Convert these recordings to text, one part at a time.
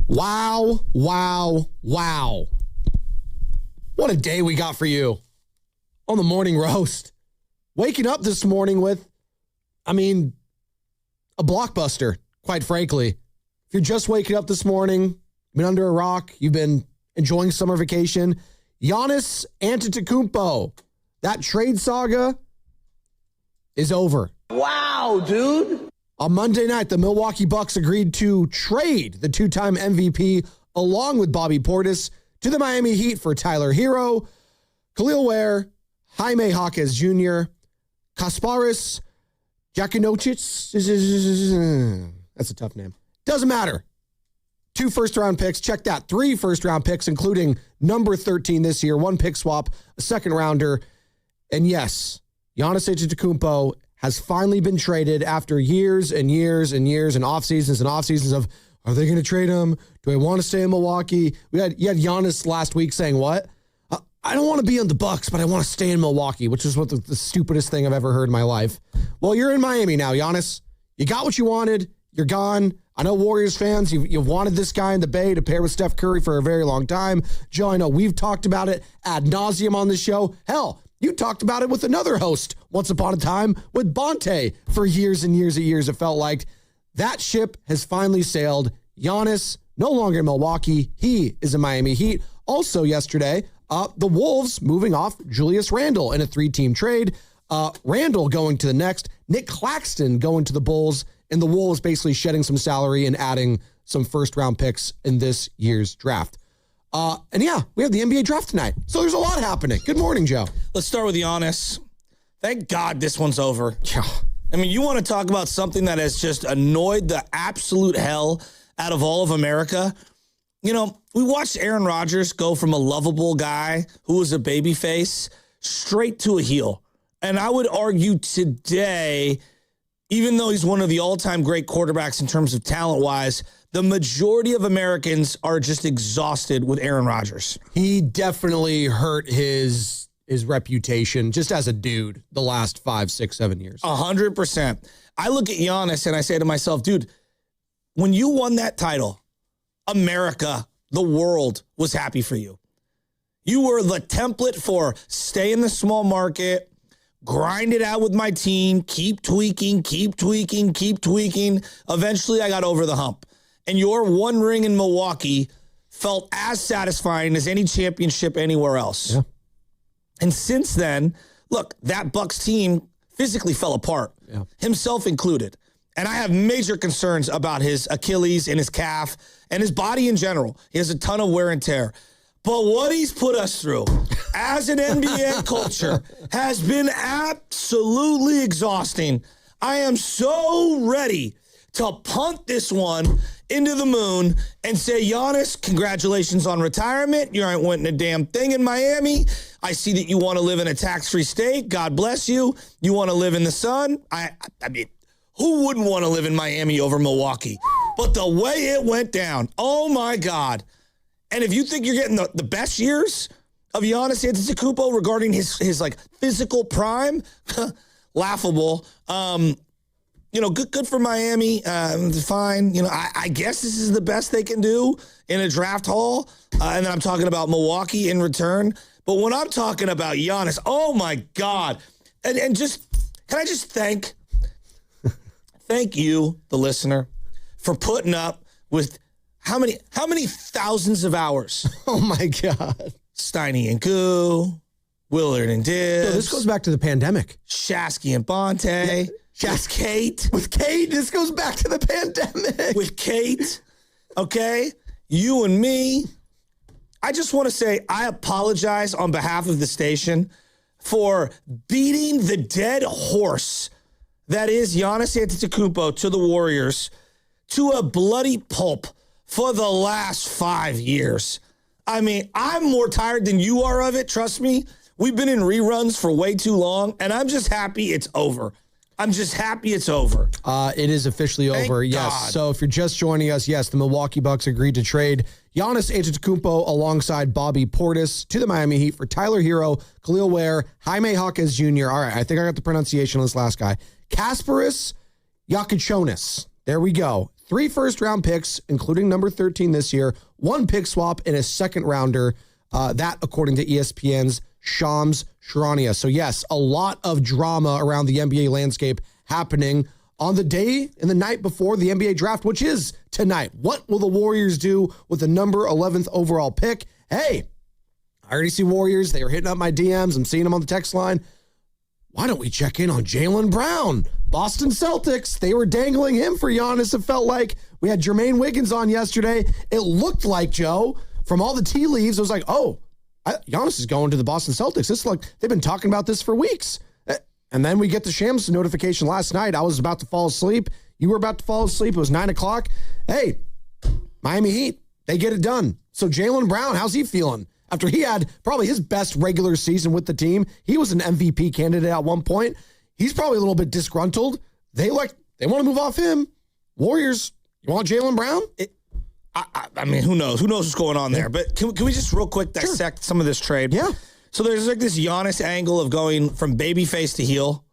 Wow, wow, wow. What a day we got for you on the morning roast. Waking up this morning with, a blockbuster, quite frankly. If you're just waking up this morning, been under a rock, you've been enjoying summer vacation, Giannis Antetokounmpo, that trade saga is over. Wow, dude. On Monday night, the Milwaukee Bucks agreed to trade the two-time MVP along with Bobby Portis to the Miami Heat for Tyler Hero, Khalil Ware, Jaime Jaquez Jr., Kasparis Jakinocic. That's a tough name. Doesn't matter. 2 first-round picks. Check that. 3 first-round picks, including number 13 this year, 1 pick swap, a second-rounder. And yes, Giannis Antetokounmpo has finally been traded after years and years and years and off seasons of, are they going to trade him? Do I want to stay in Milwaukee? You had Giannis last week saying what? I don't want to be on the Bucks, but I want to stay in Milwaukee, which is what the stupidest thing I've ever heard in my life. Well, you're in Miami now, Giannis. You got what you wanted. You're gone. I know Warriors fans, you've wanted this guy in the Bay to pair with Steph Curry for a very long time. Joe, I know we've talked about it ad nauseum on this show. Hell, you talked about it with another host once upon a time with Bonte for years and years and years. It felt like that ship has finally sailed. Giannis no longer in Milwaukee. He is in Miami Heat. Also yesterday, the Wolves moving off Julius Randle in a 3-team trade. Randle going to the next. Nick Claxton going to the Bulls. And the Wolves basically shedding some salary and adding some first-round picks in this year's draft. And yeah, we have the NBA draft tonight. So there's a lot happening. Good morning, Joe. Let's start with Giannis. Thank God this one's over. Yeah. You want to talk about something that has just annoyed the absolute hell out of all of America? We watched Aaron Rodgers go from a lovable guy who was a babyface straight to a heel. And I would argue today, even though he's one of the all-time great quarterbacks in terms of talent-wise, the majority of Americans are just exhausted with Aaron Rodgers. He definitely hurt his reputation just as a dude the last 5, 6, 7 years. 100%. I look at Giannis and I say to myself, dude, when you won that title, America, the world was happy for you. You were the template for stay in the small market, grind it out with my team, keep tweaking. Eventually, I got over the hump. And your 1 ring in Milwaukee felt as satisfying as any championship anywhere else. Yeah. And since then, look, that Bucks team physically fell apart, himself included. And I have major concerns about his Achilles and his calf and his body in general. He has a ton of wear and tear. But what he's put us through as an NBA culture has been absolutely exhausting. I am so ready to punt this one into the moon and say, Giannis, congratulations on retirement. You ain't winning a damn thing in Miami. I see that you want to live in a tax-free state. God bless you. You want to live in the sun. I mean, who wouldn't want to live in Miami over Milwaukee? But the way it went down, oh my God. And if you think you're getting the best years of Giannis Antetokounmpo regarding his physical prime, laughable. Good for Miami. Fine. I guess this is the best they can do in a draft haul. And then I'm talking about Milwaukee in return. But when I'm talking about Giannis, oh my God. And just, can I just thank you, the listener, for putting up with how many thousands of hours? Oh my God. Steiny and Goo, Willard and Dibbs. So this goes back to the pandemic. Shasky and Bonte. With Kate. With Kate, this goes back to the pandemic. With Kate, okay? You and me. I just want to say I apologize on behalf of the station for beating the dead horse that is Giannis Antetokounmpo to the Warriors to a bloody pulp for the last 5 years. I'm more tired than you are of it, trust me. We've been in reruns for way too long, and I'm just happy it's over. It is officially over, yes. God. So if you're just joining us, yes, the Milwaukee Bucks agreed to trade Giannis Antetokounmpo alongside Bobby Portis to the Miami Heat for Tyler Hero, Khalil Ware, Jaime Jaquez Jr. All right, I think I got the pronunciation of this last guy. Kasparis Jakuchonis. There we go. 3 first-round picks, including number 13 this year, 1 pick swap, and a second-rounder. That, according to ESPN's Shams Charania. So, yes, a lot of drama around the NBA landscape happening on the day and the night before the NBA draft, which is tonight. What will the Warriors do with the number 11th overall pick? Hey, I already see Warriors. They are hitting up my DMs. I'm seeing them on the text line. Why don't we check in on Jaylen Brown? Boston Celtics, they were dangling him for Giannis, it felt like. We had Jermaine Wiggins on yesterday. It looked like, Joe, from all the tea leaves, it was like, Giannis is going to the Boston Celtics. It's like they've been talking about this for weeks. And then we get the Shams notification last night. I was about to fall asleep. You were about to fall asleep. It was 9 o'clock. Hey, Miami Heat, they get it done. So Jaylen Brown, how's he feeling? After he had probably his best regular season with the team. He was an MVP candidate at one point. He's probably a little bit disgruntled. They want to move off him. Warriors, you want Jaylen Brown? I mean, who knows? Who knows what's going on there? But can we just real quick dissect some of this trade? Yeah. So there's like this Giannis angle of going from babyface to heel.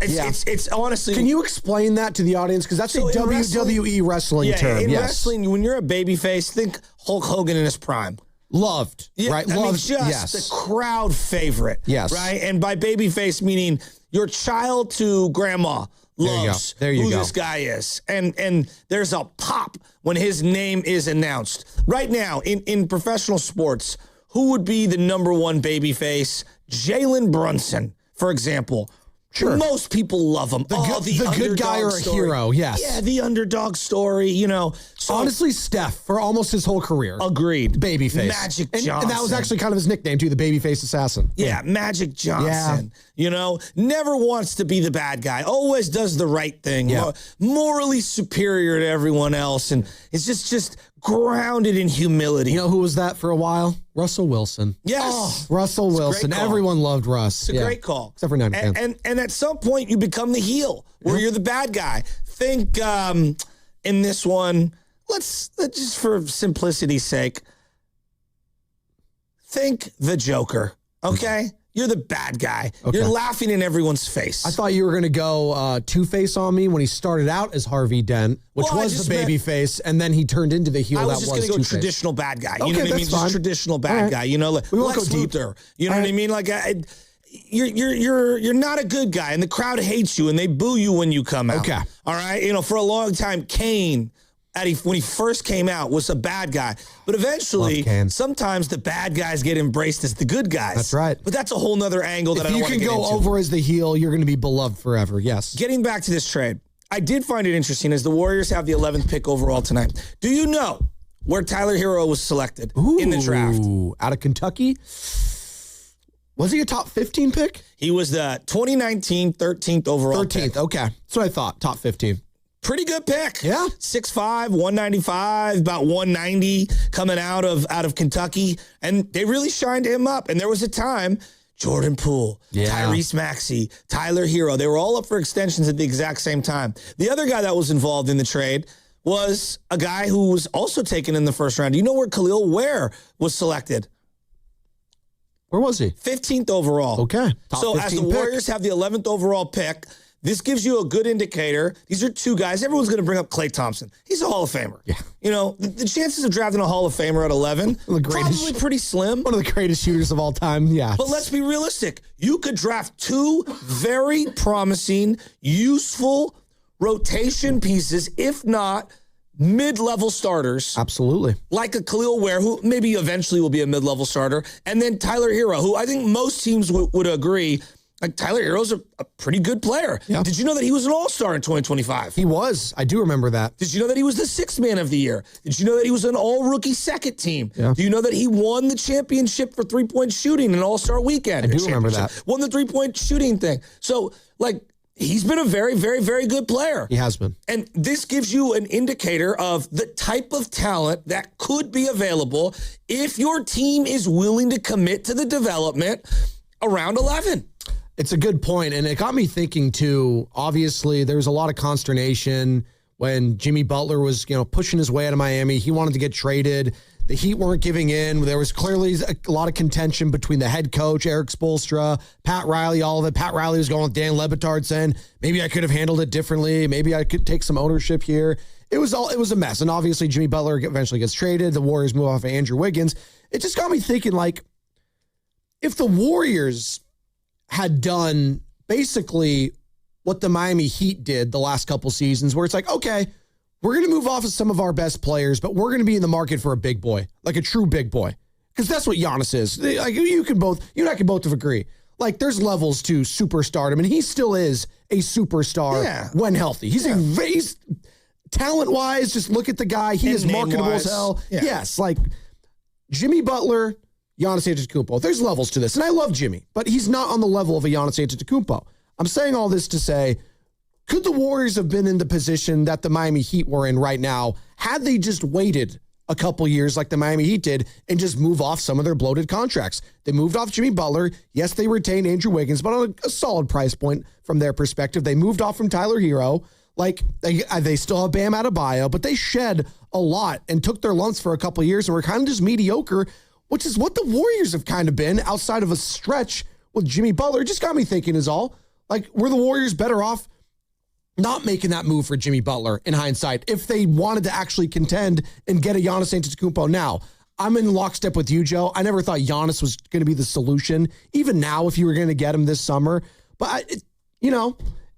It's honestly. Can you explain that to the audience? Because that's a WWE wrestling term. In wrestling, when you're a babyface, think Hulk Hogan in his prime. Loved, right? Loved, the crowd favorite. Yes. Right? And by babyface, meaning your child to grandma loves who this guy is. And there's a pop when his name is announced. Right now, in professional sports, who would be the number one babyface? Jalen Brunson, for example. Sure. Most people love him. The good guy or a hero, yes. Yeah, the underdog story, So, honestly, Steph, for almost his whole career. Agreed. Babyface. Magic Johnson. And that was actually kind of his nickname, too, the Babyface Assassin. Yeah, Magic Johnson. Yeah. Never wants to be the bad guy. Always does the right thing. Yeah. Morally superior to everyone else. And it's just grounded in humility. You know who was that for a while? Russell Wilson. Yes. Russell Wilson. Everyone loved Russ. It's a great call. Except for Niner fans. And at some point, you become the heel, where you're the bad guy. Think in this one, let's just for simplicity's sake, think the Joker, okay? You're the bad guy. Okay. You're laughing in everyone's face. I thought you were going to go Two-Face on me when he started out as Harvey Dent, which was the baby face, and then you turned into the heel that was Two-Face. I was just going to go traditional bad guy. You know what I mean? Just traditional bad guy. Like we won't go deep. Luthor. You know what I mean? Like you're not a good guy, and the crowd hates you, and they boo you when you come out. Okay. All right? For a long time, Kane, when he first came out, was a bad guy. But eventually, sometimes the bad guys get embraced as the good guys. That's right. But that's a whole nother angle that I don't want to get into. If you can go over as the heel, you're going to be beloved forever, yes. Getting back to this trade, I did find it interesting as the Warriors have the 11th pick overall tonight. Do you know where Tyler Hero was selected in the draft? Out of Kentucky? Was he a top 15 pick? He was the 2019 13th overall 13th, pick. Okay. That's what I thought, top 15. Pretty good pick. Yeah. 6'5", 195, about 190 coming out of Kentucky. And they really shined him up. And there was a time, Jordan Poole, Tyrese Maxey, Tyler Hero, they were all up for extensions at the exact same time. The other guy that was involved in the trade was a guy who was also taken in the first round. Do you know where Khalil Ware was selected? Where was he? 15th overall. Okay. So as the Warriors have the 11th overall pick, this gives you a good indicator. These are two guys. Everyone's going to bring up Klay Thompson. He's a Hall of Famer. Yeah. The chances of drafting a Hall of Famer at 11, probably pretty slim. One of the greatest shooters of all time, yeah. But let's be realistic. You could draft two very promising, useful rotation pieces, if not mid-level starters. Absolutely. Like a Khalil Ware, who maybe eventually will be a mid-level starter, and then Tyler Hero, who I think most teams would agree. Like, Tyler Hero's a pretty good player. Yeah. Did you know that he was an all-star in 2025? He was. I do remember that. Did you know that he was the sixth man of the year? Did you know that he was an all-rookie second team? Yeah. Do you know that he won the championship for three-point shooting in All-Star Weekend? I do remember that. Won the three-point shooting thing. So, he's been a very, very, very good player. He has been. And this gives you an indicator of the type of talent that could be available if your team is willing to commit to the development around 11. It's a good point, and it got me thinking, too. Obviously, there was a lot of consternation when Jimmy Butler was, pushing his way out of Miami. He wanted to get traded. The Heat weren't giving in. There was clearly a lot of contention between the head coach, Eric Spoelstra, Pat Riley, all of it. Pat Riley was going with Dan Le Batard saying, maybe I could have handled it differently. Maybe I could take some ownership here. it was a mess. And obviously Jimmy Butler eventually gets traded. The Warriors move off of Andrew Wiggins. It just got me thinking, like, if the Warriors had done basically what the Miami Heat did the last couple seasons, where it's like, okay, we're going to move off of some of our best players, but we're going to be in the market for a big boy, like a true big boy. Because that's what Giannis is. Like, you and I can both agree. Like, there's levels to superstardom, and he still is a superstar when healthy. He's talent-wise, just look at the guy. He is marketable as hell. Yeah. Yes, like Jimmy Butler, Giannis Antetokounmpo. There's levels to this, and I love Jimmy, but he's not on the level of a Giannis Antetokounmpo. I'm saying all this to say, could the Warriors have been in the position that the Miami Heat were in right now had they just waited a couple years like the Miami Heat did and just move off some of their bloated contracts? They moved off Jimmy Butler. Yes, they retained Andrew Wiggins, but on a solid price point from their perspective. They moved off from Tyler Hero. Like, they still have Bam Adebayo, but they shed a lot and took their lumps for a couple years and were kind of just mediocre, which is what the Warriors have kind of been outside of a stretch with Jimmy Butler. It just got me thinking is all. Like, were the Warriors better off not making that move for Jimmy Butler in hindsight if they wanted to actually contend and get a Giannis Antetokounmpo now? I'm in lockstep with you, Joe. I never thought Giannis was going to be the solution, even now if you were going to get him this summer. But,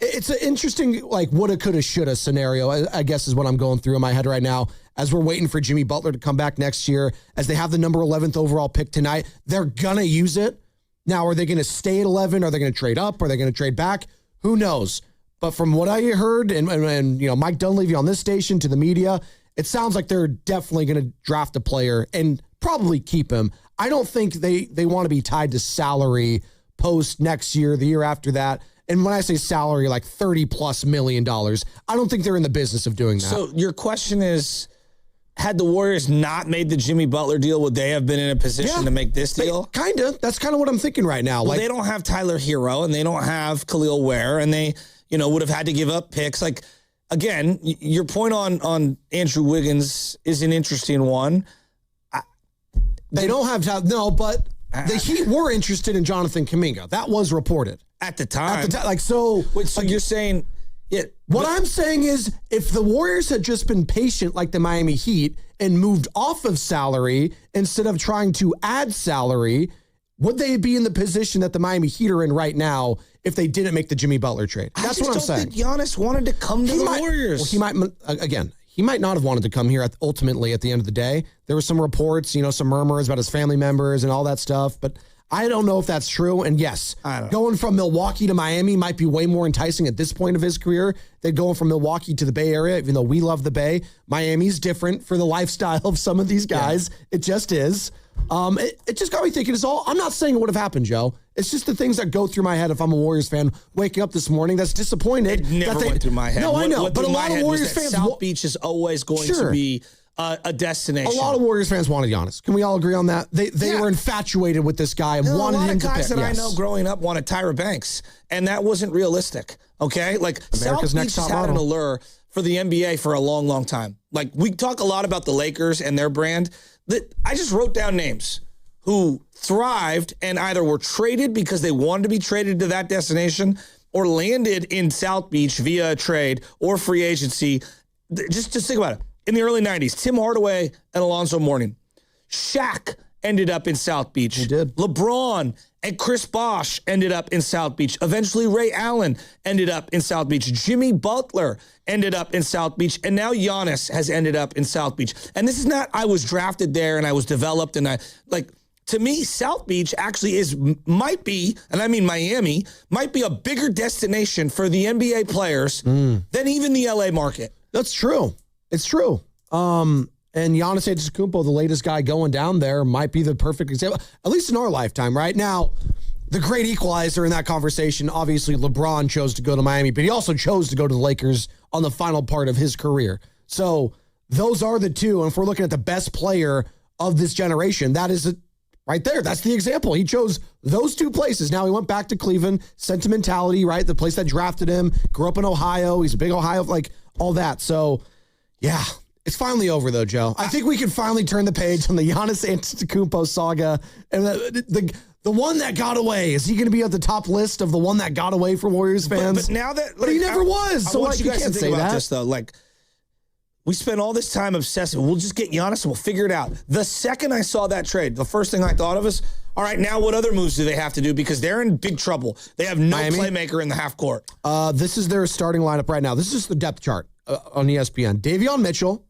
it's an interesting, like, woulda, coulda, shoulda scenario, I guess is what I'm going through in my head right now as we're waiting for Jimmy Butler to come back next year, as they have the number 11th overall pick tonight. They're going to use it. Now, are they going to stay at 11? Are they going to trade up? Are they going to trade back? Who knows? But from what I heard, and Mike Dunleavy on this station to the media, it sounds like they're definitely going to draft a player and probably keep him. I don't think they want to be tied to salary post next year, the year after that. And when I say salary, like $30+ million, I don't think they're in the business of doing that. So your question is, had the Warriors not made the Jimmy Butler deal, would they have been in a position to make this deal? Kind of. That's kind of what I'm thinking right now. Well, they don't have Tyler Hero, and they don't have Khalil Ware, and they would have had to give up picks. Like, again, your point on Andrew Wiggins is an interesting one. They don't have but the Heat were interested in Jonathan Kuminga. That was reported at the time. So you're saying, what I'm saying is, if the Warriors had just been patient like the Miami Heat and moved off of salary instead of trying to add salary, would they be in the position that the Miami Heat are in right now if they didn't make the Jimmy Butler trade? That's what I'm saying. I don't think Giannis wanted to come to the Warriors. Well, he might not have wanted to come here ultimately at the end of the day. There were some reports, some murmurs about his family members and all that stuff, but I don't know if that's true. And yes, going from Milwaukee to Miami might be way more enticing at this point of his career than going from Milwaukee to the Bay Area, even though we love the Bay. Miami's different for the lifestyle of some of these guys. Yeah. It just is. It just got me thinking, I'm not saying it would have happened, Joe. It's just the things that go through my head if I'm a Warriors fan waking up this morning that's disappointed. It never went through my head. No, I know. But a lot of Warriors fans... South Beach is always going to be a destination. A lot of Warriors fans wanted Giannis. Can we all agree on that? They were infatuated with this guy and wanted him to pick. A lot of guys that I know growing up wanted Tyra Banks, and that wasn't realistic, okay? Like, America's South Beach has had an allure for the NBA for a long, long time. Like, we talk a lot about the Lakers and their brand. I just wrote down names who thrived and either were traded because they wanted to be traded to that destination or landed in South Beach via a trade or free agency. Just think about it. In the early 90s, Tim Hardaway and Alonzo Mourning. Shaq ended up in South Beach. He did. LeBron and Chris Bosh ended up in South Beach. Eventually, Ray Allen ended up in South Beach. Jimmy Butler ended up in South Beach. And now Giannis has ended up in South Beach. And this is not, I was drafted there and I was developed and to me, South Beach actually might be, and I mean Miami, might be a bigger destination for the NBA players than even the LA market. That's true. It's true. And Giannis Antetokounmpo, the latest guy going down there, might be the perfect example, at least in our lifetime, right? Now, the great equalizer in that conversation, obviously LeBron chose to go to Miami, but he also chose to go to the Lakers on the final part of his career. So those are the two. And if we're looking at the best player of this generation, that is right there. That's the example. He chose those two places. Now he went back to Cleveland, sentimentality, right? The place that drafted him, grew up in Ohio. He's a big Ohio, like all that. So yeah, it's finally over though, Joe. I think we can finally turn the page on the Giannis Antetokounmpo saga. And the one that got away, is he going to be at the top list of the one that got away for Warriors fans? But now that, but he never was. So I want you guys can't to think about this though. Like, We spent all this time obsessing. We'll just get Giannis and we'll figure it out. The second I saw that trade, the first thing I thought of is, all right, now what other moves do they have to do? Because they're in big trouble. They have no playmaker in the half court. This is their starting lineup right now. This is the depth chart on ESPN. Davion Mitchell,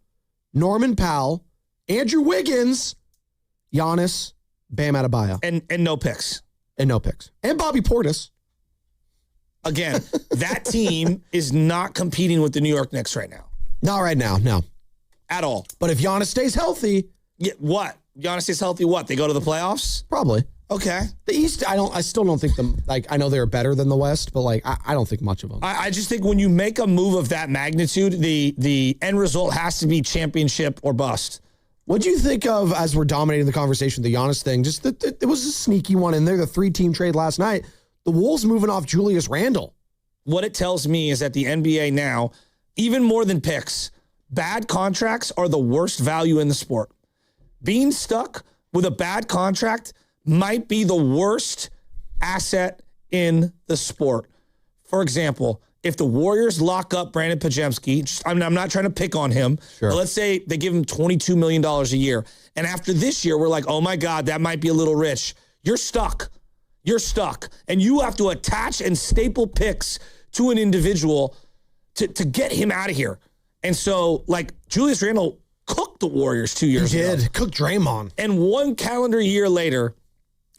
Norman Powell, Andrew Wiggins, Giannis, Bam Adebayo. And no picks. And no picks. And Bobby Portis. Again, that team is not competing with the New York Knicks right now. Not right now, no. At all. But if Giannis stays healthy. Yeah, what? Giannis stays healthy, what? They go to the playoffs? Probably. Okay. The East, I still don't think them, like, I know they're better than the West, but, like, I don't think much of them. I just think when you make a move of that magnitude, the end result has to be championship or bust. What do you think of, as we're dominating the conversation, the Giannis thing? Just that it was a sneaky one in there, the 3-team trade last night. The Wolves moving off Julius Randle. What it tells me is that the NBA now, even more than picks, bad contracts are the worst value in the sport. Being stuck with a bad contract might be the worst asset in the sport. For example, if the Warriors lock up Brandon Pajemski, I'm not trying to pick on him, but let's say they give him $22 million a year. And after this year, we're like, oh my God, that might be a little rich. You're stuck. You're stuck. And you have to attach and staple picks to an individual to get him out of here. And so, like, Julius Randle cooked the Warriors 2 years ago. He did. Cooked Draymond. And 1 calendar year later,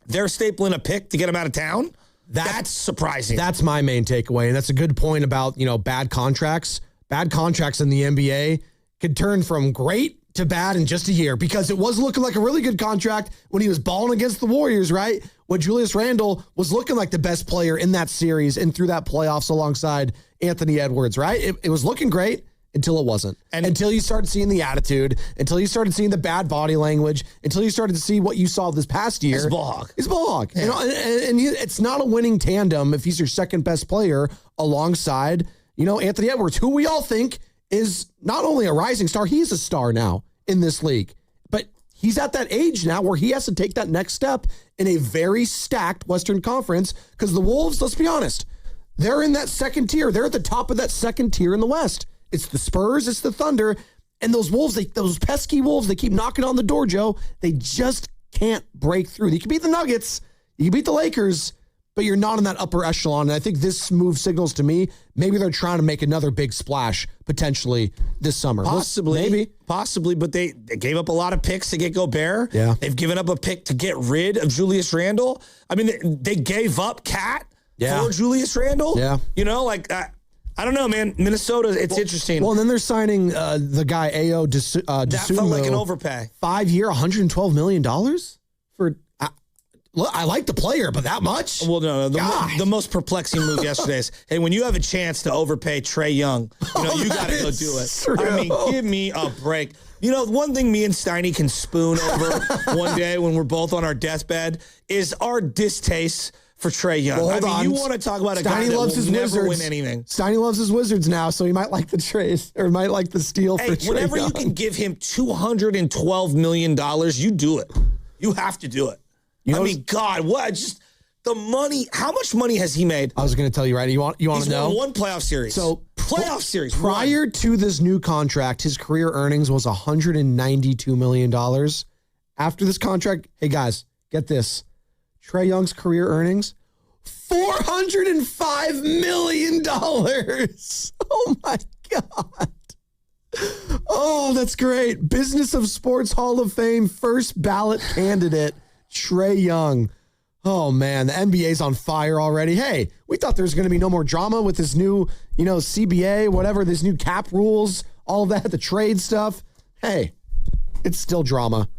they're stapling a pick to get him out of town? That's surprising. That's my main takeaway. And that's a good point about, bad contracts. Bad contracts in the NBA could turn from great to bad in just a year, because it was looking like a really good contract when he was balling against the Warriors, right? When Julius Randle was looking like the best player in that series and through that playoffs alongside Anthony Edwards, right? It was looking great until it wasn't. And until you started seeing the attitude, until you started seeing the bad body language, until you started to see what you saw this past year. He's a ball hog. He's a ball hog. Yeah. And it's not a winning tandem if he's your second best player alongside, Anthony Edwards, who we all think is not only a rising star, he's a star now in this league. But he's at that age now where he has to take that next step in a very stacked Western Conference, because the Wolves, let's be honest, they're in that second tier. They're at the top of that second tier in the West. It's the Spurs, it's the Thunder, and those Wolves, those pesky Wolves, they keep knocking on the door, Joe. They just can't break through. You can beat the Nuggets, you can beat the Lakers, but you're not in that upper echelon. And I think this move signals to me, maybe they're trying to make another big splash potentially this summer. Possibly, but they gave up a lot of picks to get Gobert. Yeah. They've given up a pick to get rid of Julius Randle. I mean, they gave up Cat for Julius Randle. Yeah. I don't know, man. Minnesota, it's interesting. Well, and then they're signing the guy, Ayo Dosunmu. That felt like an overpay. 5-year, $112 million for... I like the player, but that much? Well, no. The most perplexing move yesterday is, hey, when you have a chance to overpay Trae Young, you got to go do it. True. I mean, give me a break. One thing me and Steiny can spoon over one day when we're both on our deathbed is our distaste for Trae Young. Well, you want to talk about a guy that will never win anything. Steiny loves his Wizards now, so he might like the trades, or might like the steal for Trae whenever Young. You can give him $212 million, you do it. You have to do it. God, what? Just the money. How much money has he made? I was going to tell you, right? You want to know? He's won 1 playoff series. So playoff series. Prior to this new contract, his career earnings was $192 million. After this contract, hey guys, get this. Trae Young's career earnings, $405 million. Oh my God. Oh, that's great. Business of Sports Hall of Fame, first ballot candidate, Trae Young. Oh, man, the NBA's on fire already. Hey, we thought there was going to be no more drama with this new, CBA, whatever, this new cap rules, all of that, the trade stuff. Hey, it's still drama.